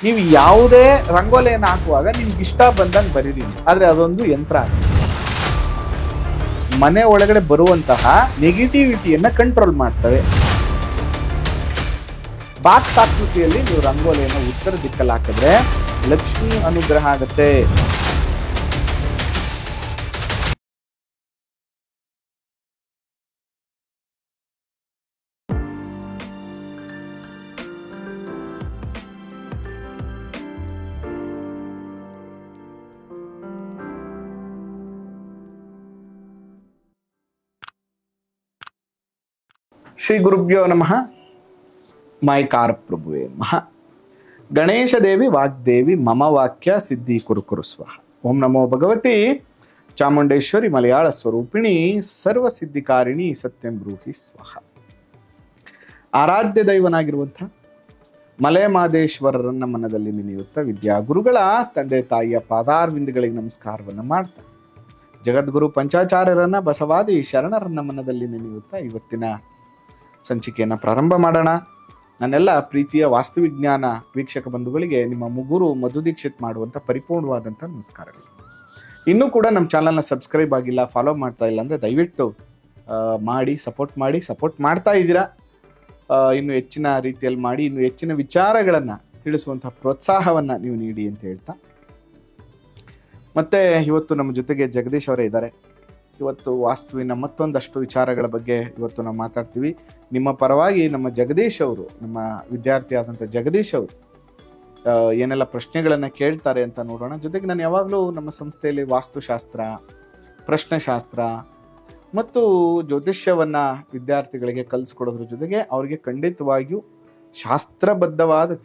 ನೀವು ಯಾವುದೇ ರಂಗೋಲಿಯನ್ನು ಹಾಕುವಾಗ ನಿಮ್ಗೆ ಇಷ್ಟ ಬಂದಂಗೆ ಬರೀರಿ, ಆದ್ರೆ ಅದೊಂದು ಯಂತ್ರ. ಮನೆ ಒಳಗಡೆ ಬರುವಂತಹ ನೆಗೆಟಿವಿಟಿಯನ್ನ ಕಂಟ್ರೋಲ್ ಮಾಡ್ತವೆ. ಬಾಕ್ಸ್ ಆಕೃತಿಯಲ್ಲಿ ನೀವು ರಂಗೋಲಿಯನ್ನು ಉತ್ತರ ದಿಕ್ಕಲ್ಲಿ ಹಾಕಿದ್ರೆ ಲಕ್ಷ್ಮಿ ಅನುಗ್ರಹ ಆಗುತ್ತೆ. ಶ್ರೀ ಗುರುಭ್ಯೋ ನಮಃ. ಮಾಯ್ಕಾರ ಪ್ರಭುವೇ ನಮಃ. ಗಣೇಶ ದೇವಿ ವಾಗ್ದೇವಿ ಮಮ ವಾಕ್ಯ ಸಿದ್ಧಿ ಕುರು ಸ್ವಾಹ. ಓಂ ನಮೋ ಭಗವತಿ ಚಾಮುಂಡೇಶ್ವರಿ ಮಲಯಾಳ ಸ್ವರೂಪಿಣಿ ಸರ್ವ ಸಿದ್ಧಿಕಾರಿಣಿ ಸತ್ಯಂ ಬ್ರೂಹಿ ಸ್ವಾಹ. ಆರಾಧ್ಯ ದೈವನಾಗಿರುವಂತಹ ಮಲೆ ಮಾದೇಶ್ವರರನ್ನ ಮನದಲ್ಲಿ ನೆನೆಯುತ್ತಾ ವಿದ್ಯಾಗುರುಗಳ ತಂದೆ ತಾಯಿಯ ಪಾದಾರವಿಂದಗಳಿಗೆ ನಮಸ್ಕಾರವನ್ನ ಮಾಡ್ತಾ ಜಗದ್ಗುರು ಪಂಚಾಚಾರ್ಯರನ್ನ ಬಸವಾದಿ ಶರಣರನ್ನ ಮನದಲ್ಲಿ ನೆನೆಯುತ್ತಾ ಇವತ್ತಿನ ಸಂಚಿಕೆಯನ್ನು ಪ್ರಾರಂಭ ಮಾಡೋಣ. ನನ್ನೆಲ್ಲ ಪ್ರೀತಿಯ ವಾಸ್ತುವಿಜ್ಞಾನ ವೀಕ್ಷಕ ಬಂಧುಗಳಿಗೆ ನಿಮ್ಮ ಮುಗುರು ಮಧು ದೀಕ್ಷಿತ್ ಮಾಡುವಂಥ ಪರಿಪೂರ್ಣವಾದಂಥ ನಮಸ್ಕಾರಗಳು. ಇನ್ನೂ ಕೂಡ ನಮ್ಮ ಚಾನಲ್ನ ಸಬ್ಸ್ಕ್ರೈಬ್ ಆಗಿಲ್ಲ, ಫಾಲೋ ಮಾಡ್ತಾ ಇಲ್ಲ ಅಂದರೆ ದಯವಿಟ್ಟು ಮಾಡಿ, ಸಪೋರ್ಟ್ ಮಾಡ್ತಾ ಇದ್ದೀರಾ. ಇನ್ನು ಹೆಚ್ಚಿನ ರೀತಿಯಲ್ಲಿ ಮಾಡಿ, ಇನ್ನು ಹೆಚ್ಚಿನ ವಿಚಾರಗಳನ್ನು ತಿಳಿಸುವಂಥ ಪ್ರೋತ್ಸಾಹವನ್ನು ನೀವು ನೀಡಿ ಅಂತ ಹೇಳ್ತಾ, ಮತ್ತೆ ಇವತ್ತು ನಮ್ಮ ಜೊತೆಗೆ ಜಗದೀಶ್ ಅವರೇ ಇದ್ದಾರೆ. ಇವತ್ತು ವಾಸ್ತುವಿನ ಮತ್ತೊಂದಷ್ಟು ವಿಚಾರಗಳ ಬಗ್ಗೆ ಇವತ್ತು ನಾವು ಮಾತಾಡ್ತೀವಿ. ನಿಮ್ಮ ಪರವಾಗಿ ನಮ್ಮ ಜಗದೀಶ್ ಅವರು, ನಮ್ಮ ವಿದ್ಯಾರ್ಥಿ ಆದಂಥ ಜಗದೀಶ್ ಅವರು ಏನೆಲ್ಲ ಪ್ರಶ್ನೆಗಳನ್ನು ಕೇಳ್ತಾರೆ ಅಂತ ನೋಡೋಣ. ಜೊತೆಗೆ ನಾನು ಯಾವಾಗಲೂ ನಮ್ಮ ಸಂಸ್ಥೆಯಲ್ಲಿ ವಾಸ್ತುಶಾಸ್ತ್ರ, ಪ್ರಶ್ನೆಶಾಸ್ತ್ರ ಮತ್ತು ಜ್ಯೋತಿಷ್ಯವನ್ನ ವಿದ್ಯಾರ್ಥಿಗಳಿಗೆ ಕಲಿಸ್ಕೊಡೋದ್ರ ಜೊತೆಗೆ ಅವರಿಗೆ ಖಂಡಿತವಾಗಿಯೂ ಶಾಸ್ತ್ರಬದ್ಧವಾದ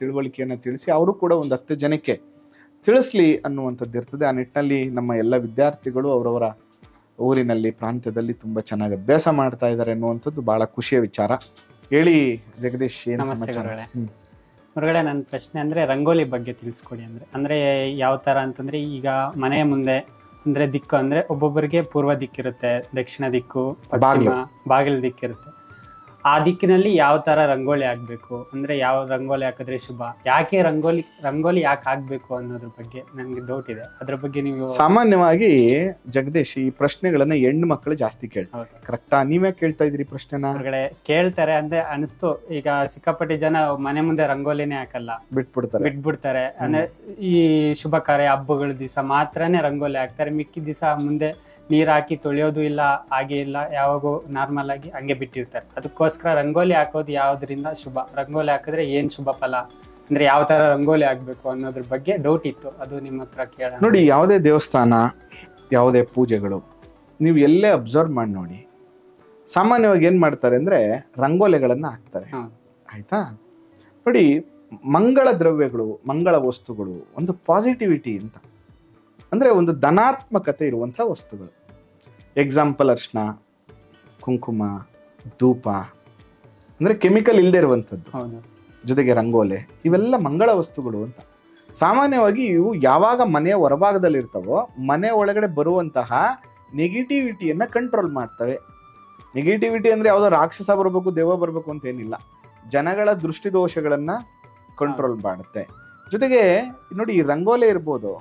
ತಿಳುವಳಿಕೆಯನ್ನು ತಿಳಿಸಿ ಅವರು ಕೂಡ ಒಂದು 10 ಜನಕ್ಕೆ ತಿಳಿಸ್ಲಿ ಅನ್ನುವಂಥದ್ದು ಇರ್ತದೆ. ಆ ನಿಟ್ಟಿನಲ್ಲಿ ನಮ್ಮ ಎಲ್ಲ ವಿದ್ಯಾರ್ಥಿಗಳು ಅವರವರ ಊರಿನಲ್ಲಿ, ಪ್ರಾಂತ್ಯದಲ್ಲಿ ತುಂಬಾ ಚೆನ್ನಾಗಿ ಅಭ್ಯಾಸ ಮಾಡ್ತಾ ಇದ್ದಾರೆ ಅನ್ನುವಂಥದ್ದು ಬಹಳ ಖುಷಿಯ ವಿಚಾರ. ಹೇಳಿ ಜಗದೀಶ್, ಏನು ಸಮಾಚಾರ? ಹೊರಗಡೆ ನನ್ನ ಪ್ರಶ್ನೆ ಅಂದ್ರೆ ರಂಗೋಲಿ ಬಗ್ಗೆ ತಿಳಿಸ್ಕೊಡಿ. ಅಂದ್ರೆ ಯಾವ ತರ ಅಂತಂದ್ರೆ, ಈಗ ಮನೆಯ ಮುಂದೆ ಅಂದ್ರೆ ದಿಕ್ಕು ಅಂದ್ರೆ ಒಬ್ಬೊಬ್ಬರಿಗೆ ಪೂರ್ವ ದಿಕ್ಕಿರುತ್ತೆ, ದಕ್ಷಿಣ ದಿಕ್ಕು, ಬಾಗಿಲು ದಿಕ್ಕಿರುತ್ತೆ. ಆ ದಿಕ್ಕಿನಲ್ಲಿ ಯಾವ ತರ ರಂಗೋಲಿ ಹಾಕ್ಬೇಕು, ಅಂದ್ರೆ ಯಾವ ರಂಗೋಲಿ ಹಾಕಿದ್ರೆ ಶುಭ, ಯಾಕೆ ರಂಗೋಲಿ ಯಾಕೆ ಹಾಕ್ಬೇಕು ಅನ್ನೋದ್ರ ಬಗ್ಗೆ ನನ್ಗೆ ಡೌಟ್ ಇದೆ. ಅದ್ರ ಬಗ್ಗೆ ನೀವು ಸಾಮಾನ್ಯವಾಗಿ ಜಗದೀಶ್ ಈ ಪ್ರಶ್ನೆಗಳನ್ನ ಹೆಣ್ಣು ಮಕ್ಕಳು ಜಾಸ್ತಿ ಕೇಳ್ತಾರೆ, ಕರೆಕ್ಟಾ? ನೀವೇ ಕೇಳ್ತಾ ಇದ್ರಿ ಪ್ರಶ್ನೆನ? ಹೊರಗಡೆ ಕೇಳ್ತಾರೆ ಅಂದ್ರೆ ಅನಿಸ್ತು. ಈಗ ಸಿಕ್ಕಾಪಟ್ಟಿ ಜನ ಮನೆ ಮುಂದೆ ರಂಗೋಲಿನೇ ಹಾಕಲ್ಲ, ಬಿಟ್ಬಿಡ್ತಾರೆ. ಅಂದ್ರೆ ಈ ಶುಭ ಕಾರ್ಯ ಹಬ್ಬಗಳ ದಿವಸ ಮಾತ್ರನೇ ರಂಗೋಲಿ ಹಾಕ್ತಾರೆ, ಮಿಕ್ಕಿದ ದಿವಸ ಮುಂದೆ ನೀರ್ ಹಾಕಿ ತೊಳೆಯೋದು ಇಲ್ಲ, ಹಾಗೆ ಇಲ್ಲ, ಯಾವಾಗೂ ನಾರ್ಮಲ್ ಆಗಿ ಹಂಗೆ ಬಿಟ್ಟಿರ್ತಾರೆ. ಅದಕ್ಕೋಸ್ಕರ ರಂಗೋಲಿ ಹಾಕೋದು ಯಾವ್ದ್ರಿಂದ ಶುಭ, ರಂಗೋಲಿ ಹಾಕಿದ್ರೆ ಏನ್ ಶುಭ ಫಲ, ಅಂದ್ರೆ ಯಾವ ತರ ರಂಗೋಲಿ ಹಾಕ್ಬೇಕು ಅನ್ನೋದ್ರ ಬಗ್ಗೆ ಡೌಟ್ ಇತ್ತು, ಅದು ನಿಮ್ಮ ಹತ್ರ ಕೇಳ. ನೋಡಿ, ಯಾವುದೇ ದೇವಸ್ಥಾನ, ಯಾವುದೇ ಪೂಜೆಗಳು ನೀವು ಎಲ್ಲೇ ಅಬ್ಸರ್ವ್ ಮಾಡಿ ನೋಡಿ, ಸಾಮಾನ್ಯವಾಗಿ ಏನ್ ಮಾಡ್ತಾರೆ ಅಂದ್ರೆ ರಂಗೋಲಿಗಳನ್ನ ಹಾಕ್ತಾರೆ. ಆಯ್ತಾ? ನೋಡಿ, ಮಂಗಳ ದ್ರವ್ಯಗಳು, ಮಂಗಳ ವಸ್ತುಗಳು ಒಂದು ಪಾಸಿಟಿವಿಟಿ ಅಂತ, ಅಂದ್ರೆ ಒಂದು ಧನಾತ್ಮಕತೆ ಇರುವಂತಹ ವಸ್ತುಗಳು. ಎಕ್ಸಾಂಪಲ್ ಅರ್ಶಿನ, ಕುಂಕುಮ, ಧೂಪ, ಅಂದ್ರೆ ಕೆಮಿಕಲ್ ಇಲ್ಲದೆ ಇರುವಂಥದ್ದು, ಜೊತೆಗೆ ರಂಗೋಲೆ, ಇವೆಲ್ಲ ಮಂಗಳ ವಸ್ತುಗಳು ಅಂತ. ಸಾಮಾನ್ಯವಾಗಿ ಇವು ಯಾವಾಗ ಮನೆಯ ಹೊರಭಾಗದಲ್ಲಿ ಇರ್ತಾವೋ ಮನೆ ಒಳಗಡೆ ಬರುವಂತಹ ನೆಗೆಟಿವಿಟಿಯನ್ನ ಕಂಟ್ರೋಲ್ ಮಾಡ್ತವೆ. ನೆಗೆಟಿವಿಟಿ ಅಂದ್ರೆ ಯಾವುದೋ ರಾಕ್ಷಸ ಬರಬೇಕು, ದೆವ್ವ ಬರಬೇಕು ಅಂತ ಏನಿಲ್ಲ, ಜನಗಳ ದೃಷ್ಟಿದೋಷಗಳನ್ನ ಕಂಟ್ರೋಲ್ ಮಾಡುತ್ತೆ. ಜೊತೆಗೆ ನೋಡಿ, ಈ ರಂಗೋಲೆ ಇರ್ಬೋದು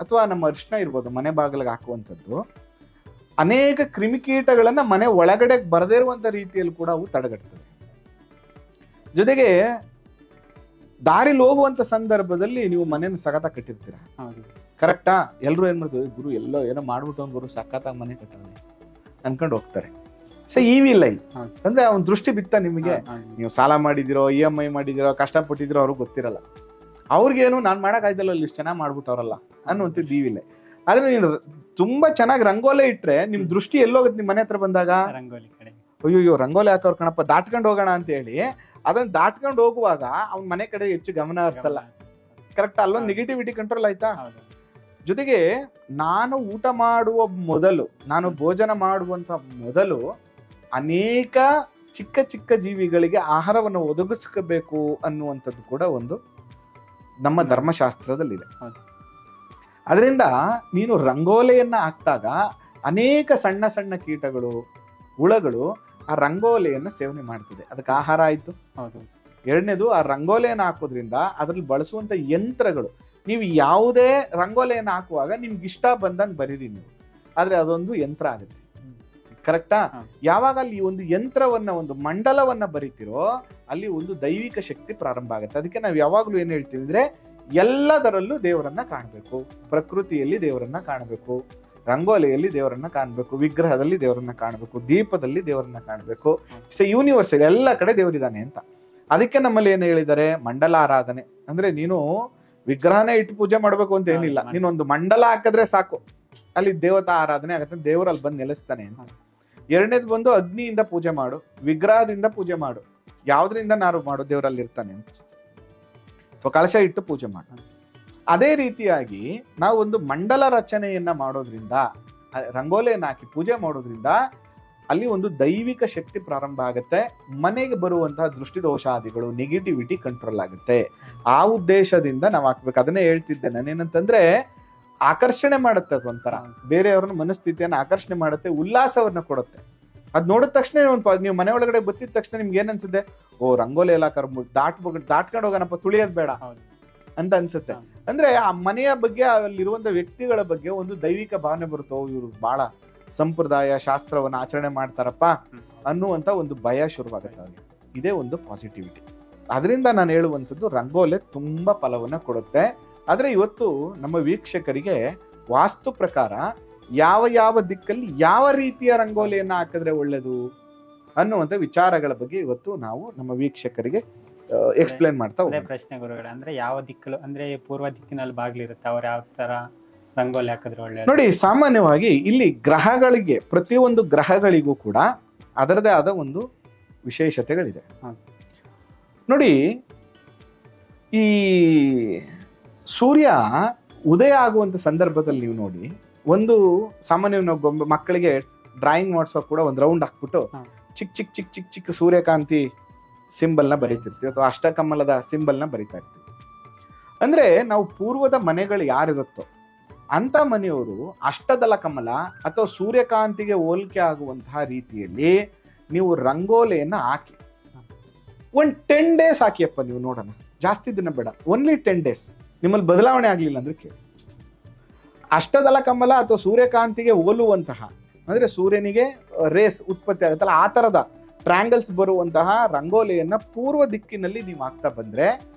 ಅಥವಾ ನಮ್ಮ ಅರಿಶಿನ ಇರ್ಬೋದು, ಮನೆ ಬಾಗಿಲಿಗೆ ಹಾಕುವಂಥದ್ದು ಅನೇಕ ಕ್ರಿಮಿಕೀಟಗಳನ್ನ ಮನೆ ಒಳಗಡೆ ಬರದೇ ಇರುವಂತ ರೀತಿಯಲ್ಲಿ ಕೂಡ ಅವು ತಡೆಗಟ್ತವೆ. ಜೊತೆಗೆ ದಾರಿಲಿ ಹೋಗುವಂತ ಸಂದರ್ಭದಲ್ಲಿ ನೀವು ಮನೆಯನ್ನು ಸಖತ್ತಾಗಿ ಕಟ್ಟಿರ್ತೀರ, ಕರೆಕ್ಟಾ? ಎಲ್ರು ಏನ್ ಮಾಡ್ತೀವಿ, ಗುರು ಎಲ್ಲೋ ಏನೋ ಮಾಡ್ಬಿಟ್ಟು ಗುರು ಸಖತ್ತಾಗಿ ಮನೆ ಕಟ್ಟಾನೆ ಅನ್ಕೊಂಡು ಹೋಗ್ತಾರೆ. ಸೊ ಈವಿಲ್ಲ, ಅಂದ್ರೆ ಅವ್ನ ದೃಷ್ಟಿ ಬಿತ್ತ ನಿಮಗೆ. ನೀವು ಸಾಲ ಮಾಡಿದಿರೋ, EMI ಮಾಡಿದಿರೋ, ಕಷ್ಟಪಟ್ಟಿದಿರೋ ಅವ್ರಿಗೆ ಗೊತ್ತಿರಲ್ಲ. ಅವ್ರಿಗೇನು ನಾನ್ ಮಾಡಕ್ ಆಯ್ತಲ್ಲ, ಅಲ್ಲಿ ಇಷ್ಟು ಚೆನ್ನಾಗಿ ಮಾಡ್ಬಿಟ್ಟವ್ರಲ್ಲ ಅನ್ನುವಂಥದ್ದು ಈವಿಲ್ಲ. ಆದ್ರೆ ನೀನು ತುಂಬಾ ಚೆನ್ನಾಗಿ ರಂಗೋಲೆ ಇಟ್ರೆ ನಿಮ್ ದೃಷ್ಟಿ ಎಲ್ಲೋಗುತ್ತೆ ನಿಮ್ ಮನೆ ಹತ್ರ ಬಂದಾಗ? ರಂಗೋಲಿ ಕಡೆ. ಅಯ್ಯೋ ರಂಗೋಲಿ ಹಾಕೋರ್ ಕಣಪ್ಪ, ದಾಟ್ಕೊಂಡು ಹೋಗೋಣ ಅಂತ ಹೇಳಿ ಅದನ್ನ ದಾಟ್ಕೊಂಡು ಹೋಗುವಾಗ ಅವ್ನ ಮನೆ ಕಡೆ ಹೆಚ್ಚು ಗಮನ ಹರಿಸಲ್ಲ, ಕರೆಕ್ಟ್? ಅಲ್ಲೊಂದು ನೆಗೆಟಿವಿಟಿ ಕಂಟ್ರೋಲ್ ಆಯ್ತಾ? ಜೊತೆಗೆ ನಾನು ಊಟ ಮಾಡುವ ಮೊದಲು, ನಾನು ಭೋಜನ ಮಾಡುವಂತ ಮೊದಲು ಅನೇಕ ಚಿಕ್ಕ ಚಿಕ್ಕ ಜೀವಿಗಳಿಗೆ ಆಹಾರವನ್ನು ಒದಗಿಸಬೇಕು ಅನ್ನುವಂಥದ್ದು ಕೂಡ ಒಂದು ನಮ್ಮ ಧರ್ಮಶಾಸ್ತ್ರದಲ್ಲಿದೆ. ಅದರಿಂದ ನೀನು ರಂಗೋಲಿಯನ್ನ ಹಾಕ್ದಾಗ ಅನೇಕ ಸಣ್ಣ ಸಣ್ಣ ಕೀಟಗಳು, ಹುಳಗಳು ಆ ರಂಗೋಲಿಯನ್ನ ಸೇವನೆ ಮಾಡ್ತಿದೆ, ಅದಕ್ಕೆ ಆಹಾರ ಆಯ್ತು. ಎರಡನೇದು ಆ ರಂಗೋಲಿಯನ್ನು ಹಾಕೋದ್ರಿಂದ ಅದ್ರಲ್ಲಿ ಬಳಸುವಂತ ಯಂತ್ರಗಳು, ನೀವು ಯಾವುದೇ ರಂಗೋಲಿಯನ್ನು ಹಾಕುವಾಗ ನಿಮ್ಗೆ ಇಷ್ಟ ಬಂದಂಗೆ ಬರೀರಿ ನೀವು, ಆದ್ರೆ ಅದೊಂದು ಯಂತ್ರ ಆಗುತ್ತೆ. ಕರೆಕ್ಟಾ? ಯಾವಾಗ ಅಲ್ಲಿ ಒಂದು ಯಂತ್ರವನ್ನ, ಒಂದು ಮಂಡಲವನ್ನ ಬರೀತಿರೋ ಅಲ್ಲಿ ಒಂದು ದೈವಿಕ ಶಕ್ತಿ ಪ್ರಾರಂಭ ಆಗುತ್ತೆ. ಅದಕ್ಕೆ ನಾವು ಯಾವಾಗ್ಲೂ ಏನ್ ಹೇಳ್ತೀವಿ ಅಂದ್ರೆ, ಎಲ್ಲದರಲ್ಲೂ ದೇವರನ್ನ ಕಾಣಬೇಕು. ಪ್ರಕೃತಿಯಲ್ಲಿ ದೇವರನ್ನ ಕಾಣಬೇಕು, ರಂಗೋಲಿಯಲ್ಲಿ ದೇವರನ್ನ ಕಾಣಬೇಕು, ವಿಗ್ರಹದಲ್ಲಿ ದೇವರನ್ನ ಕಾಣಬೇಕು, ದೀಪದಲ್ಲಿ ದೇವರನ್ನ ಕಾಣಬೇಕು. ಯೂನಿವರ್ಸಲ್ ಎಲ್ಲ ಕಡೆ ದೇವರಿದ್ದಾನೆ ಅಂತ. ಅದಕ್ಕೆ ನಮ್ಮಲ್ಲಿ ಏನು ಹೇಳಿದ್ದಾರೆ, ಮಂಡಲ ಆರಾಧನೆ ಅಂದ್ರೆ ನೀನು ವಿಗ್ರಹನೇ ಇಟ್ಟು ಪೂಜೆ ಮಾಡ್ಬೇಕು ಅಂತ ಏನಿಲ್ಲ, ನೀನೊಂದು ಮಂಡಲ ಹಾಕಿದ್ರೆ ಸಾಕು, ಅಲ್ಲಿ ದೇವತಾ ಆರಾಧನೆ ಆಗತ್ತೆ, ದೇವರು ಅಲ್ಲಿ ಬಂದು ನೆಲೆಸ್ತಾನೆ ಅಂತ. ಎರಡನೇದು ಬಂದು ಅಗ್ನಿಯಿಂದ ಪೂಜೆ ಮಾಡು, ವಿಗ್ರಹದಿಂದ ಪೂಜೆ ಮಾಡು, ಯಾವ್ದ್ರಿಂದ ನಾರು ಮಾಡು, ದೇವರಲ್ಲಿ ಇರ್ತಾನೆ ಅಂತ. ಅಥವಾ ಕಳಶ ಇಟ್ಟು ಪೂಜೆ ಮಾಡು. ಅದೇ ರೀತಿಯಾಗಿ ನಾವು ಒಂದು ಮಂಡಲ ರಚನೆಯನ್ನ ಮಾಡೋದ್ರಿಂದ, ರಂಗೋಲಿಯನ್ನು ಹಾಕಿ ಪೂಜೆ ಮಾಡೋದ್ರಿಂದ ಅಲ್ಲಿ ಒಂದು ದೈವಿಕ ಶಕ್ತಿ ಪ್ರಾರಂಭ ಆಗುತ್ತೆ. ಮನೆಗೆ ಬರುವಂತಹ ದೃಷ್ಟಿದೋಷಾದಿಗಳು, ನೆಗೆಟಿವಿಟಿ ಕಂಟ್ರೋಲ್ ಆಗುತ್ತೆ. ಆ ಉದ್ದೇಶದಿಂದ ನಾವು ಹಾಕ್ಬೇಕು. ಅದನ್ನೇ ಹೇಳ್ತಿದ್ದೆ ನಾನೇನಂತಂದ್ರೆ, ಆಕರ್ಷಣೆ ಮಾಡುತ್ತೆ, ಅದೊಂಥರ ಬೇರೆಯವ್ರನ್ನ ಮನಸ್ಥಿತಿಯನ್ನ ಆಕರ್ಷಣೆ ಮಾಡುತ್ತೆ, ಉಲ್ಲಾಸವನ್ನ ಕೊಡುತ್ತೆ. ಅದ್ ನೋಡಿದ ತಕ್ಷಣ ನೀವು ಮನೆ ಒಳಗಡೆ ಬತ್ತಿದ ತಕ್ಷಣ ನಿಮ್ಗೆ ಏನ್ ಅನ್ಸುತ್ತೆ, ಓ ರಂಗೋಲಿ ಎಲ್ಲ ದಾಟ್ಕೊಂಡು ಹೋಗೋಣಪ್ಪ, ತುಳಿಯೋದ್ ಬೇಡ ಅಂತ ಅನ್ಸುತ್ತೆ. ಅಂದ್ರೆ ಆ ಮನೆಯ ಬಗ್ಗೆ, ಅಲ್ಲಿರುವಂತ ವ್ಯಕ್ತಿಗಳ ಬಗ್ಗೆ ಒಂದು ದೈವಿಕ ಭಾವನೆ ಬರುತ್ತೋ, ಇವ್ರು ಬಹಳ ಸಂಪ್ರದಾಯ ಶಾಸ್ತ್ರವನ್ನ ಆಚರಣೆ ಮಾಡ್ತಾರಪ್ಪ ಅನ್ನುವಂತ ಒಂದು ಭಯ ಶುರುವಾಗುತ್ತೆ ಅವ್ರಿಗೆ. ಇದೇ ಒಂದು ಪಾಸಿಟಿವಿಟಿ. ಅದರಿಂದ ನಾನು ಹೇಳುವಂಥದ್ದು, ರಂಗೋಲಿ ತುಂಬಾ ಫಲವನ್ನ ಕೊಡುತ್ತೆ. ಆದ್ರೆ ಇವತ್ತು ನಮ್ಮ ವೀಕ್ಷಕರಿಗೆ ವಾಸ್ತು ಪ್ರಕಾರ ಯಾವ ಯಾವ ದಿಕ್ಕಲ್ಲಿ ಯಾವ ರೀತಿಯ ರಂಗೋಲಿಯನ್ನ ಹಾಕಿದ್ರೆ ಒಳ್ಳೇದು ಅನ್ನುವಂತ ವಿಚಾರಗಳ ಬಗ್ಗೆ ಇವತ್ತು ನಾವು ನಮ್ಮ ವೀಕ್ಷಕರಿಗೆ ಎಕ್ಸ್ಪ್ಲೇನ್ ಮಾಡ್ತಾ ಹೋಗ್ತೀವಿ. ಪ್ರಶ್ನೆ ಗುರುಗಳೇ, ಅಂದ್ರೆ ಯಾವ ದಿಕ್ಕಲು, ಅಂದ್ರೆ ಪೂರ್ವ ದಿಕ್ಕಿನಲ್ಲಿ ಬಾಗಿಲಿರುತ್ತೆ, ಅವ್ರು ಯಾವ ತರ ರಂಗೋಲಿ ಹಾಕಿದ್ರೆ ಒಳ್ಳೆ? ನೋಡಿ, ಸಾಮಾನ್ಯವಾಗಿ ಇಲ್ಲಿ ಗ್ರಹಗಳಿಗೆ, ಪ್ರತಿಯೊಂದು ಗ್ರಹಗಳಿಗೂ ಕೂಡ ಅದರದೇ ಆದ ಒಂದು ವಿಶೇಷತೆಗಳಿದೆ. ನೋಡಿ, ಈ ಸೂರ್ಯ ಉದಯ ಆಗುವಂತ ಸಂದರ್ಭದಲ್ಲಿ ನೀವು ನೋಡಿ, ಒಂದು ಸಾಮಾನ್ಯ ಗೊಂಬೆ ಮಕ್ಕಳಿಗೆ ಡ್ರಾಯಿಂಗ್ ಮಾಡಿಸೋ ಕೂಡ ಒಂದು ರೌಂಡ್ ಹಾಕ್ಬಿಟ್ಟು ಚಿಕ್ಕ ಚಿಕ್ಕ ಚಿಕ್ಕ ಚಿಕ್ಕ ಚಿಕ್ಕ ಸೂರ್ಯಕಾಂತಿ ಸಿಂಬಲ್ನ ಬರೀತಿರ್ತೀವಿ, ಅಥವಾ ಅಷ್ಟಕಮಲದ ಸಿಂಬಲ್ನ ಬರಿತಾ ಇರ್ತೀವಿ. ಅಂದ್ರೆ ನಾವು ಪೂರ್ವದ ಮನೆಗಳು ಯಾರಿರುತ್ತೋ ಅಂತ ಮನೆಯವರು ಅಷ್ಟದಳ ಕಮಲ ಅಥವಾ ಸೂರ್ಯಕಾಂತಿಗೆ ಹೋಲಿಕೆ ಆಗುವಂತಹ ರೀತಿಯಲ್ಲಿ ನೀವು ರಂಗೋಲಿಯನ್ನ ಹಾಕಿ ಒಂದು 10 days ಹಾಕಿಯಪ್ಪ, ನೀವು ನೋಡೋಣ, ಜಾಸ್ತಿ ದಿನ ಬೇಡ, ಓನ್ಲಿ 10 days. ನಿಮ್ಮಲ್ಲಿ ಬದಲಾವಣೆ ಆಗ್ಲಿಲ್ಲ ಅಂದ್ರೆ ಕೇಳಿ. ಅಷ್ಟದಳ ಕಮಲ ಅಥವಾ ಸೂರ್ಯಕಾಂತಿಗೆ ಹೋಲುವಂತಹ, ಅಂದ್ರೆ ಸೂರ್ಯನಿಗೆ ರೇಸ್ ಉತ್ಪತ್ತಿ ಆಗುತ್ತಲ್ಲ, ಆ ತರದ ಟ್ರ್ಯಾಂಗಲ್ಸ್ ಬರುವಂತಹ ರಂಗೋಲಿಯನ್ನ ಪೂರ್ವ ದಿಕ್ಕಿನಲ್ಲಿ ನೀವು ಹಾಕ್ತಾ ಬಂದ್ರೆ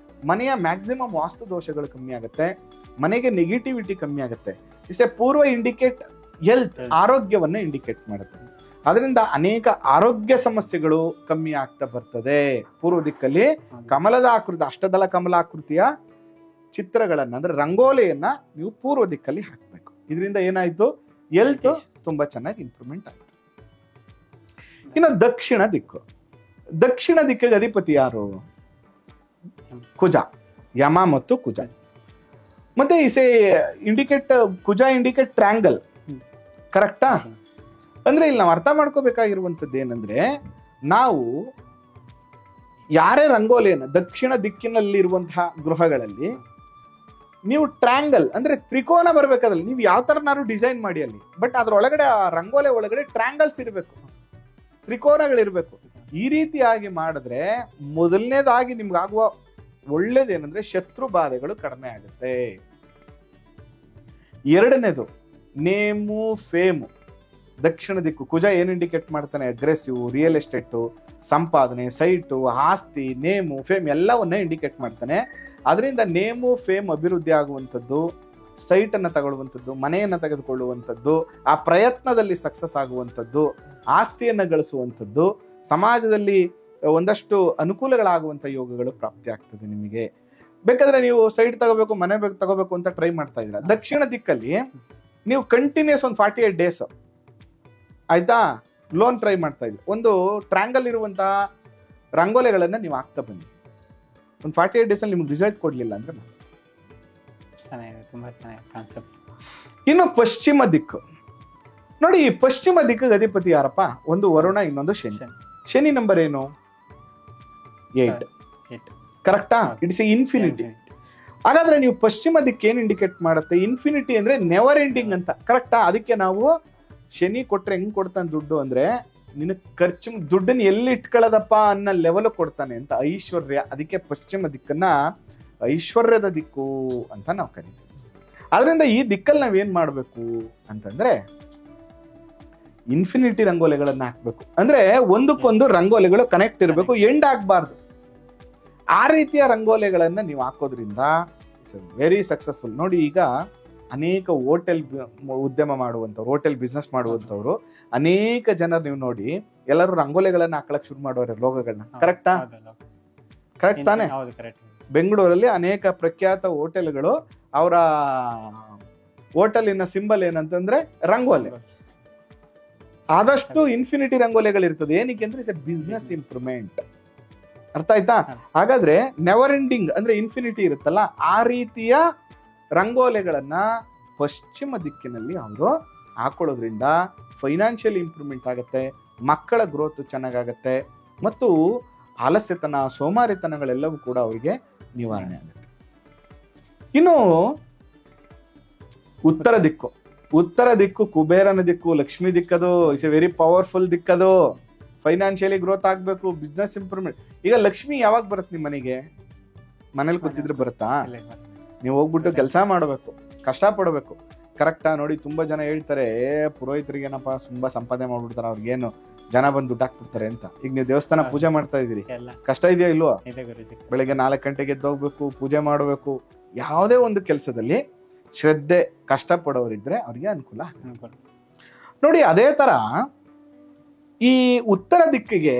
ಮನೆಯ ಮ್ಯಾಕ್ಸಿಮಮ್ ವಾಸ್ತು ದೋಷಗಳು ಕಮ್ಮಿ ಆಗುತ್ತೆ, ಮನೆಗೆ ನೆಗೆಟಿವಿಟಿ ಕಮ್ಮಿ ಆಗುತ್ತೆ. ಇಸ್ ಎ ಪೂರ್ವ ಇಂಡಿಕೇಟ್ ಹೆಲ್ತ್, ಆರೋಗ್ಯವನ್ನ ಇಂಡಿಕೇಟ್ ಮಾಡುತ್ತೆ. ಅದರಿಂದ ಅನೇಕ ಆರೋಗ್ಯ ಸಮಸ್ಯೆಗಳು ಕಮ್ಮಿ ಆಗ್ತಾ ಬರ್ತದೆ. ಪೂರ್ವ ದಿಕ್ಕಲ್ಲಿ ಕಮಲದ ಆಕೃತಿ, ಅಷ್ಟದಳ ಕಮಲಾಕೃತಿಯ ಚಿತ್ರಗಳನ್ನ, ಅಂದ್ರೆ ರಂಗೋಲಿಯನ್ನ ನೀವು ಪೂರ್ವ ದಿಕ್ಕಲ್ಲಿ ಹಾಕ್ಬೇಕು. ಇದರಿಂದ ಏನಾಯ್ತು, ಹೆಲ್ತ್ ತುಂಬಾ ಚೆನ್ನಾಗಿ ಇಂಪ್ರೂವ್ಮೆಂಟ್ ಆಯ್ತು. ಇನ್ನು ದಕ್ಷಿಣ ದಿಕ್ಕು, ದಕ್ಷಿಣ ದಿಕ್ಕಿಗೆ ಅಧಿಪತಿ ಯಾರು? ಕುಜ, ಯಮ ಮತ್ತು ಕುಜ. ಮತ್ತೆ ಇಸೆ ಇಂಡಿಕೇಟ್, ಕುಜ ಇಂಡಿಕೇಟ್ ಟ್ರ್ಯಾಂಗಲ್, ಕರೆಕ್ಟಾ? ಅಂದ್ರೆ ಇಲ್ಲಿ ನಾವು ಅರ್ಥ ಮಾಡ್ಕೋಬೇಕಾಗಿರುವಂತದ್ದು ಏನಂದ್ರೆ, ನಾವು ಯಾರೇ ರಂಗೋಲಿಯನ್ನ ದಕ್ಷಿಣ ದಿಕ್ಕಿನಲ್ಲಿರುವಂತಹ ಗೃಹಗಳಲ್ಲಿ ನೀವು ಟ್ರ್ಯಾಂಗಲ್ ಅಂದ್ರೆ ತ್ರಿಕೋನ ಬರ್ಬೇಕಾದಲ್ಲಿ ನೀವು ಯಾವ ತರನಾದ್ರು ಡಿಸೈನ್ ಮಾಡಿ ಅಲ್ಲಿ, ಬಟ್ ಅದ್ರೊಳಗಡೆ ಆ ರಂಗೋಲಿ ಒಳಗಡೆ ಟ್ರ್ಯಾಂಗಲ್ಸ್ ಇರಬೇಕು, ತ್ರಿಕೋನಗಳಿರ್ಬೇಕು. ಈ ರೀತಿಯಾಗಿ ಮಾಡಿದ್ರೆ ಮೊದಲನೇದಾಗಿ ನಿಮ್ಗಾಗುವ ಒಳ್ಳೇದೇನಂದ್ರೆ ಶತ್ರು ಬಾಧೆಗಳು ಕಡಿಮೆ ಆಗುತ್ತೆ. ಎರಡನೇದು ನೇಮು ಫೇಮು. ದಕ್ಷಿಣ ದಿಕ್ಕು ಕುಜ ಏನ್ ಇಂಡಿಕೇಟ್ ಮಾಡ್ತಾನೆ? ಅಗ್ರೆಸಿವ್, ರಿಯಲ್ ಎಸ್ಟೇಟು, ಸಂಪಾದನೆ, ಸೈಟು, ಆಸ್ತಿ, ನೇಮು ಫೇಮ್ ಎಲ್ಲವನ್ನ ಇಂಡಿಕೇಟ್ ಮಾಡ್ತಾನೆ. ಅದರಿಂದ ನೇಮು ಫೇಮ್ ಅಭಿವೃದ್ಧಿ ಆಗುವಂಥದ್ದು, ಸೈಟ್ ಅನ್ನ ತಗೊಳ್ಳುವಂಥದ್ದು, ಮನೆಯನ್ನ ತೆಗೆದುಕೊಳ್ಳುವಂಥದ್ದು, ಆ ಪ್ರಯತ್ನದಲ್ಲಿ ಸಕ್ಸಸ್ ಆಗುವಂಥದ್ದು, ಆಸ್ತಿಯನ್ನ ಗಳಿಸುವಂಥದ್ದು, ಸಮಾಜದಲ್ಲಿ ಒಂದಷ್ಟು ಅನುಕೂಲಗಳಾಗುವಂಥ ಯೋಗಗಳು ಪ್ರಾಪ್ತಿ ಆಗ್ತದೆ ನಿಮಗೆ. ಬೇಕಾದ್ರೆ ನೀವು ಸೈಟ್ ತಗೋಬೇಕು, ಮನೆ ತಗೋಬೇಕು ಅಂತ ಟ್ರೈ ಮಾಡ್ತಾ ಇದ್ದೀರಾ, ದಕ್ಷಿಣ ದಿಕ್ಕಲ್ಲಿ ನೀವು ಕಂಟಿನ್ಯೂಸ್ ಒಂದು 48 days ಆಯ್ತಾ ಲೋನ್ ಟ್ರೈ ಮಾಡ್ತಾ ಇದ್ರಿ, ಒಂದು ಟ್ರ್ಯಾಂಗಲ್ ಇರುವಂತಹ ರಂಗೋಲಿಗಳನ್ನ ನೀವು ಹಾಕ್ತಾ ಬನ್ನಿ. ಒಂದು 48 days ಅಲ್ಲಿ ನಿಮ್ಗೆ ರಿಸಲ್ಟ್ ಕೊಡ್ಲಿಲ್ಲ ಅಂದ್ರೆ ಚೆನ್ನಾಗಿದೆ, ತುಂಬಾ ಚೆನ್ನಾಗಿದೆ ಕಾನ್ಸೆಪ್ಟ್. ಇನ್ನು ಪಶ್ಚಿಮ ದಿಕ್ಕು ನೋಡಿ, ಈ ಪಶ್ಚಿಮ ದಿಕ್ಕಿಗೆ ಅಧಿಪತಿ ಯಾರಪ್ಪ? ಒಂದು ವರುಣ, ಇನ್ನೊಂದು ಶನಿ. ಶನಿ ನಂಬರ್ ಏನು? 8. ಕರೆಕ್ಟಾ? It's infinity. ಹಾಗಾದ್ರೆ ನೀವು ಪಶ್ಚಿಮ ದಿಕ್ಕು ಏನ್ ಇಂಡಿಕೇಟ್ ಮಾಡುತ್ತೆ? ಇನ್ಫಿನಿಟಿ ಅಂದ್ರೆ ನೆವರ್ ಎಂಡಿಂಗ್ ಅಂತ, ಕರೆಕ್ಟಾ? ಅದಕ್ಕೆ ನಾವು ಶನಿ ಕೊಟ್ರೆ ಹೆಂಗ್ ಕೊಡ್ತಾನೆ ದುಡ್ಡು ಅಂದ್ರೆ ನಿನಗೆ ಖರ್ಚು ದುಡ್ಡನ್ನ ಎಲ್ಲಿ ಇಟ್ಕೊಳ್ಳೋದಪ್ಪ ಅನ್ನೋ ಲೆವೆಲ್ ಕೊಡ್ತಾನೆ ಅಂತ. ಐಶ್ವರ್ಯ, ಅದಕ್ಕೆ ಪಶ್ಚಿಮ ದಿಕ್ಕನ್ನ ಐಶ್ವರ್ಯದ ದಿಕ್ಕು ಅಂತ ನಾವು ಕರಿತೀವಿ. ಆದ್ರಿಂದ ಈ ದಿಕ್ಕಲ್ಲಿ ನಾವೇನ್ ಮಾಡ್ಬೇಕು ಅಂತಂದ್ರೆ ಇನ್ಫಿನಿಟಿ ರಂಗೋಲಿಗಳನ್ನ ಹಾಕ್ಬೇಕು. ಅಂದ್ರೆ ಒಂದಕ್ಕೊಂದು ರಂಗೋಲಿಗಳು ಕನೆಕ್ಟ್ ಇರಬೇಕು, ಎಂಡ್ ಆಗ್ಬಾರ್ದು. ಆ ರೀತಿಯ ರಂಗೋಲಿಗಳನ್ನ ನೀವು ಹಾಕೋದ್ರಿಂದ ಇಟ್ಸ್ ವೆರಿ ಸಕ್ಸಸ್ಫುಲ್. ನೋಡಿ, ಈಗ ಅನೇಕ ಹೋಟೆಲ್ ಉದ್ಯಮ ಮಾಡುವಂಥವ್ರು, ಹೋಟೆಲ್ ಬಿಸ್ನೆಸ್ ಮಾಡುವಂಥವ್ರು, ಅನೇಕ ಜನರು ನೀವು ನೋಡಿ ಎಲ್ಲರೂ ರಂಗೋಲಿಗಳನ್ನ ಹಾಕಳಕ್ ಶುರು ಮಾಡೋರೆ, ಲೋಗೋಗಳನ್ನ. ಕರೆಕ್ಟಾ? ಕರೆಕ್ಟ್ ತಾನೆ? ಬೆಂಗಳೂರಲ್ಲಿ ಅನೇಕ ಪ್ರಖ್ಯಾತ ಹೋಟೆಲ್ಗಳು ಅವರ ಹೋಟೆಲಿನ ಸಿಂಬಲ್ ಏನಂತಂದ್ರೆ ರಂಗೋಲಿ. ಆದಷ್ಟು ಇನ್ಫಿನಿಟಿ ರಂಗೋಲಿಗಳಿರ್ತದೆ. ಏನಕ್ಕೆ ಅಂದ್ರೆ ಇಟ್ಸ್ ಎ ಬಿಸ್ನೆಸ್ ಇಂಪ್ರೂವ್ಮೆಂಟ್. ಅರ್ಥ ಆಯ್ತಾ? ಹಾಗಾದ್ರೆ ನೆವರ್ ಎಂಡಿಂಗ್ ಅಂದ್ರೆ ಇನ್ಫಿನಿಟಿ ಇರುತ್ತಲ್ಲ, ಆ ರೀತಿಯ ರಂಗೋಲಿಗಳನ್ನ ಪಶ್ಚಿಮ ದಿಕ್ಕಿನಲ್ಲಿ ಅವರು ಹಾಕೊಳ್ಳೋದ್ರಿಂದ ಫೈನಾನ್ಷಿಯಲ್ ಇಂಪ್ರೂವ್ಮೆಂಟ್ ಆಗುತ್ತೆ, ಮಕ್ಕಳ ಗ್ರೋತ್ ಚೆನ್ನಾಗಾಗತ್ತೆ, ಮತ್ತು ಆಲಸ್ಯತನ, ಸೋಮಾರಿತನಗಳೆಲ್ಲವೂ ಕೂಡ ಅವರಿಗೆ ನಿವಾರಣೆ ಆಗುತ್ತೆ. ಇನ್ನು ಉತ್ತರ ದಿಕ್ಕು, ಉತ್ತರ ದಿಕ್ಕು ಕುಬೇರನ ದಿಕ್ಕು, ಲಕ್ಷ್ಮಿ ದಿಕ್ಕದು. ಇಟ್ಸ್ ಎ ವೆರಿ ಪವರ್ಫುಲ್ ದಿಕ್ಕದು. ಫೈನಾನ್ಷಿಯಲಿ ಗ್ರೋತ್ ಆಗ್ಬೇಕು, ಬಿಸ್ನೆಸ್ ಇಂಪ್ರೂವ್ಮೆಂಟ್. ಈಗ ಲಕ್ಷ್ಮಿ ಯಾವಾಗ ಬರುತ್ತೆ ನಿಮ್ಮ ಮನೆಗೆ? ಮನೇಲಿ ಕೂತಿದ್ರೆ ಬರುತ್ತಾ? ನೀವು ಹೋಗ್ಬಿಟ್ಟು ಕೆಲಸ ಮಾಡಬೇಕು, ಕಷ್ಟ ಪಡಬೇಕು. ಕರೆಕ್ಟಾ? ನೋಡಿ, ತುಂಬಾ ಜನ ಹೇಳ್ತಾರೆ ಪುರೋಹಿತರಿಗೆ ಏನಪ್ಪಾ ತುಂಬಾ ಸಂಪಾದನೆ ಮಾಡ್ಬಿಡ್ತಾರೆ, ಅವ್ರಿಗೇನು ಜನ ಬಂದು ದುಡ್ಡು ಹಾಕ್ಬಿಡ್ತಾರೆ ಅಂತ. ಈಗ ನೀವು ದೇವಸ್ಥಾನ ಪೂಜೆ ಮಾಡ್ತಾ ಇದೀರಿ, ಕಷ್ಟ ಇದೆಯಾ ಇಲ್ವಾ? ಬೆಳಗ್ಗೆ 4 ಗಂಟೆಗೆ ಎದ್ದು ಹೋಗ್ಬೇಕು, ಪೂಜೆ ಮಾಡಬೇಕು. ಯಾವುದೇ ಒಂದು ಕೆಲಸದಲ್ಲಿ ಶ್ರದ್ಧೆ, ಕಷ್ಟ ಪಡೋರಿದ್ರೆ ಅವ್ರಿಗೆ ಅನುಕೂಲ. ನೋಡಿ, ಅದೇ ತರ ಈ ಉತ್ತರ ದಿಕ್ಕಿಗೆ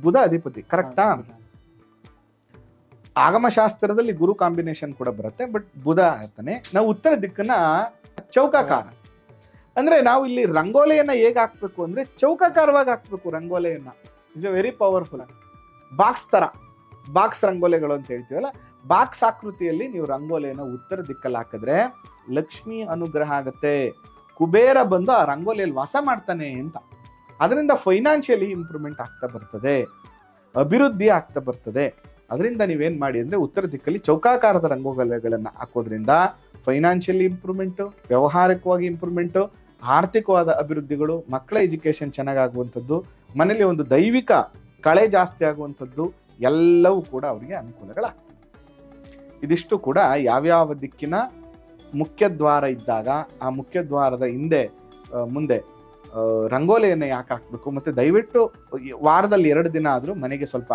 ಬುಧ ಅಧಿಪತಿ. ಕರೆಕ್ಟಾ? ಆಗಮಶಾಸ್ತ್ರದಲ್ಲಿ ಗುರು ಕಾಂಬಿನೇಷನ್ ಕೂಡ ಬರುತ್ತೆ, ಬಟ್ ಬುಧ ಇರ್ತಾನೆ. ನಾವು ಉತ್ತರ ದಿಕ್ಕನ್ನ ಚೌಕಾಕಾರ ಅಂದ್ರೆ ನಾವು ಇಲ್ಲಿ ರಂಗೋಲಿಯನ್ನ ಹೇಗೆ ಹಾಕ್ಬೇಕು ಅಂದ್ರೆ ಚೌಕಾಕಾರವಾಗಿ ಹಾಕ್ಬೇಕು ರಂಗೋಲಿಯನ್ನ. It's a very powerful. Box ತರ, ಬಾಕ್ಸ್ ರಂಗೋಲಿಗಳು ಅಂತ ಹೇಳ್ತೀವಲ್ಲ, ಬಾಕ್ಸ್ ಆಕೃತಿಯಲ್ಲಿ ನೀವು ರಂಗೋಲಿಯನ್ನ ಉತ್ತರ ದಿಕ್ಕಲ್ಲಿ ಹಾಕಿದ್ರೆ ಲಕ್ಷ್ಮಿ ಅನುಗ್ರಹ ಆಗತ್ತೆ, ಕುಬೇರ ಬಂದು ಆ ರಂಗೋಲಿಯಲ್ಲಿ ವಾಸ ಮಾಡ್ತಾನೆ ಅಂತ. ಅದರಿಂದ ಫೈನಾನ್ಷಿಯಲಿ ಇಂಪ್ರೂವ್ಮೆಂಟ್ ಆಗ್ತಾ ಬರ್ತದೆ, ಅಭಿವೃದ್ಧಿ ಆಗ್ತಾ ಬರ್ತದೆ. ಅದರಿಂದ ನೀವೇನ್ ಮಾಡಿ ಅಂದ್ರೆ ಉತ್ತರ ದಿಕ್ಕಲ್ಲಿ ಚೌಕಾಕಾರದ ರಂಗೋಲಿಗಳನ್ನ ಹಾಕೋದ್ರಿಂದ ಫೈನಾನ್ಷಿಯಲಿ ಇಂಪ್ರೂವ್ಮೆಂಟು, ವ್ಯವಹಾರಿಕವಾಗಿ ಇಂಪ್ರೂವ್ಮೆಂಟು, ಆರ್ಥಿಕವಾದ ಅಭಿವೃದ್ಧಿಗಳು, ಮಕ್ಕಳ ಎಜುಕೇಶನ್ ಚೆನ್ನಾಗಾಗುವಂಥದ್ದು, ಮನೇಲಿ ಒಂದು ದೈವಿಕ ಕಳೆ ಜಾಸ್ತಿ ಆಗುವಂಥದ್ದು ಎಲ್ಲವೂ ಕೂಡ ಅವರಿಗೆ ಅನುಕೂಲಗಳಾಗ್ತದೆ. ಇದಿಷ್ಟು ಕೂಡ ಯಾವ್ಯಾವ ದಿಕ್ಕಿನ ಮುಖ್ಯ ದ್ವಾರ ಇದ್ದಾಗ ಆ ಮುಖ್ಯ ದ್ವಾರದ ಮುಂದೆ ರಂಗೋಲಿಯನ್ನು ಯಾಕೆ ಹಾಕ್ಬೇಕು, ಮತ್ತೆ ದಯವಿಟ್ಟು ವಾರದಲ್ಲಿ 2 ದಿನ ಆದ್ರೂ ಮನೆಗೆ ಸ್ವಲ್ಪ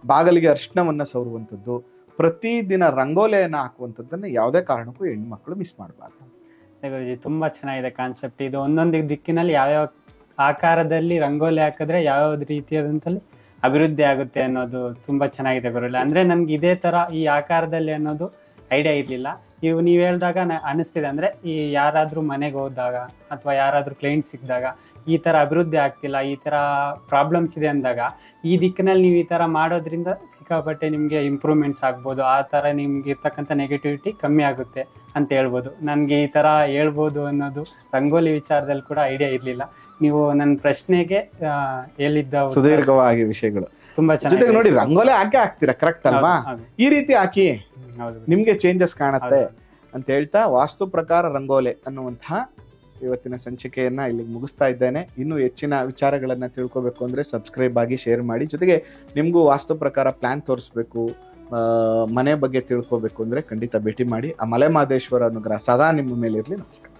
ಬಾಗಿಲಿಗೆ ಅರ್ಶನವನ್ನ ಸವರುವಂಥದ್ದು, ಪ್ರತಿದಿನ ರಂಗೋಲಿಯನ್ನ ಹಾಕುವಂಥದ್ದನ್ನ ಯಾವುದೇ ಕಾರಣಕ್ಕೂ ಹೆಣ್ಮಕ್ಳು ಮಿಸ್ ಮಾಡಬಾರ್ದು. ಗುರುಜಿ, ತುಂಬಾ ಚೆನ್ನಾಗಿದೆ ಕಾನ್ಸೆಪ್ಟ್ ಇದು. ಒಂದೊಂದು ದಿಕ್ಕಿನಲ್ಲಿ ಯಾವ್ಯಾವ ಆಕಾರದಲ್ಲಿ ರಂಗೋಲಿ ಹಾಕಿದ್ರೆ ಯಾವ ರೀತಿಯಾದಂತಲ್ಲಿ ಅಭಿವೃದ್ಧಿ ಆಗುತ್ತೆ ಅನ್ನೋದು ತುಂಬಾ ಚೆನ್ನಾಗಿದೆ ಗುರುಜಿ. ಅಂದ್ರೆ ನನ್ಗೆ ಇದೇ ತರ ಈ ಆಕಾರದಲ್ಲಿ ಅನ್ನೋದು ಐಡಿಯಾ ಇರ್ಲಿಲ್ಲ. ನೀವ್ ಹೇಳ್ದಾಗ ಅನಿಸ್ತಿದೆ, ಅಂದ್ರೆ ಈ ಯಾರಾದ್ರೂ ಮನೆಗೆ ಹೋದಾಗ ಅಥವಾ ಯಾರಾದ್ರೂ ಕ್ಲೈಂಟ್ ಸಿಕ್ಕಿದಾಗ ಈ ತರ ಅಭಿವೃದ್ಧಿ ಆಗ್ತಿಲ್ಲ, ಈ ತರ ಪ್ರಾಬ್ಲಮ್ಸ್ ಇದೆ ಅಂದಾಗ ಈ ದಿಕ್ಕಿನಲ್ಲಿ ನೀವು ಈ ತರ ಮಾಡೋದ್ರಿಂದ ಸಿಕ್ಕಾಪಟ್ಟೆ ನಿಮ್ಗೆ ಇಂಪ್ರೂವ್ಮೆಂಟ್ಸ್ ಆಗ್ಬೋದು, ಆ ತರ ನಿಮ್ಗೆ ಇರ್ತಕ್ಕಂಥ ನೆಗೆಟಿವಿಟಿ ಕಮ್ಮಿ ಆಗುತ್ತೆ ಅಂತ ಹೇಳ್ಬೋದು. ನನ್ಗೆ ಈ ತರ ಹೇಳ್ಬೋದು ಅನ್ನೋದು ರಂಗೋಲಿ ವಿಚಾರದಲ್ಲಿ ಕೂಡ ಐಡಿಯಾ ಇರ್ಲಿಲ್ಲ. ನೀವು ನನ್ನ ಪ್ರಶ್ನೆಗೆ ಹೇಳಿದ್ದ ಸುದೀರ್ಘವಾಗಿ ವಿಷಯಗಳು ತುಂಬಾ ಚೆನ್ನಾಗಿ ನೋಡಿ. ರಂಗೋಲಿ ಹಾಕಿ ಹಾಕ್ತೀರಾ, ಕರೆಕ್ಟ್ ಅಲ್ವಾ? ಈ ರೀತಿ ಹಾಕಿ ನಿಮ್ಗೆ ಚೇಂಜಸ್ ಕಾಣುತ್ತೆ ಅಂತ ಹೇಳ್ತಾ ವಾಸ್ತು ಪ್ರಕಾರ ರಂಗೋಲಿ ಅನ್ನುವಂತಹ ಇವತ್ತಿನ ಸಂಚಿಕೆಯನ್ನ ಇಲ್ಲಿಗೆ ಮುಗಿಸ್ತಾ ಇದ್ದೇನೆ. ಇನ್ನು ಹೆಚ್ಚಿನ ವಿಚಾರಗಳನ್ನ ತಿಳ್ಕೊಬೇಕು ಅಂದ್ರೆ ಸಬ್ಸ್ಕ್ರೈಬ್ ಆಗಿ, ಶೇರ್ ಮಾಡಿ. ಜೊತೆಗೆ ನಿಮ್ಗೂ ವಾಸ್ತು ಪ್ರಕಾರ ಪ್ಲಾನ್ ತೋರಿಸ್ಬೇಕು, ಮನೆ ಬಗ್ಗೆ ತಿಳ್ಕೊಬೇಕು ಅಂದ್ರೆ ಖಂಡಿತ ಭೇಟಿ ಮಾಡಿ. ಆ ಮಲೆ ಮಹದೇಶ್ವರ ಅನುಗ್ರಹ ಸದಾ ನಿಮ್ಮ ಮೇಲೆ ಇರಲಿ. ನಮಸ್ಕಾರ.